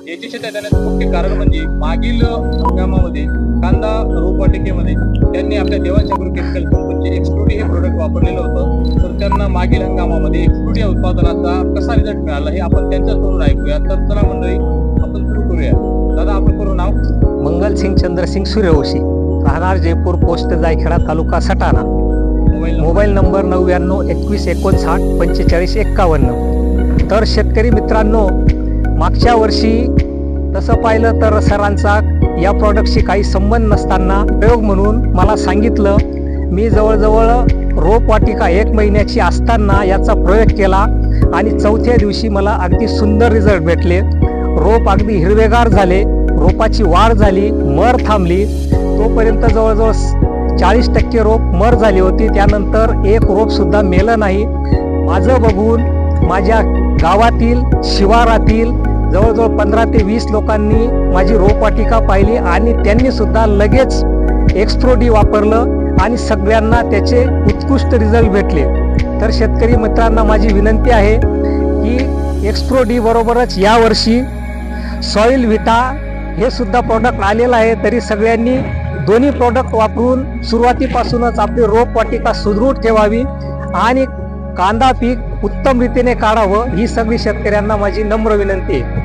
याची चिंता करण्याचं मुख्य कारण म्हणजे मागील हंगामामध्ये कांदा रोपवाटिकेमध्ये त्यांनी आपल्या देवांच्या गुरु केमिकल कंपनीचे एक्सट्रुडी हे प्रोडक्ट वापरलेलं होतं। तर त्यांना मागील हंगामामध्ये एक्सट्रुडी या उत्पादनाचा कसा रिझल्ट मिळाला हे आपण त्यांच्याकडून ऐकूया। तर चला मंडळी आपण सुरू करूया। दादा आपलं पूर्ण नाव? मंगलसिंग चंद्रसिंग सूर्यवंशी, राहणार Jaipur, post Jaykheda, taluka Satana. Mobile number 99 21 59 45 51। तर शेतकरी मित्रांनो, मागच्या वर्षी तसं पाहिलं तर सरांचा या प्रॉडक्टशी काही संबंध नसताना प्रयोग म्हणून मला सांगितलं। मी जवळजवळ रोपवाटिका 1 महिन्याची असताना याचा प्रयोग केला आणि चौथ्या दिवशी मला अगदी सुंदर रिझल्ट भेटले। रोप अगदी हिरवेगार झाले, रोपाची वाढ झाली, मर थांबली। तोपर्यंत जवळजवळ 40% रोप मर झाली होती, त्यानंतर एक रोप सुद्धा मेलं नाही। माझं बघून माझ्या गावातील शिवारातील जवळजवळ 15 ते 20 लोकांनी माझी रोपवाटिका पाहिली आणि त्यांनी सुद्धा लगेच एक्सट्रोडी वापरलं आणि सगळ्यांना त्याचे उत्कृष्ट रिझल्ट भेटले। तर शेतकरी मित्रांना माझी विनंती आहे की एक्सट्रोडी बरोबरच यावर्षी सॉइल विटा हे सुद्धा प्रॉडक्ट आलेलं आहे, तरी सगळ्यांनी दोन्ही प्रॉडक्ट वापरून सुरुवातीपासूनच आपली रोपवाटिका सुदृढ ठेवावी आणि कांदा पीक उत्तम रीतीने काढावं, ही सगळी शेतकऱ्यांना माझी नम्र विनंती आहे।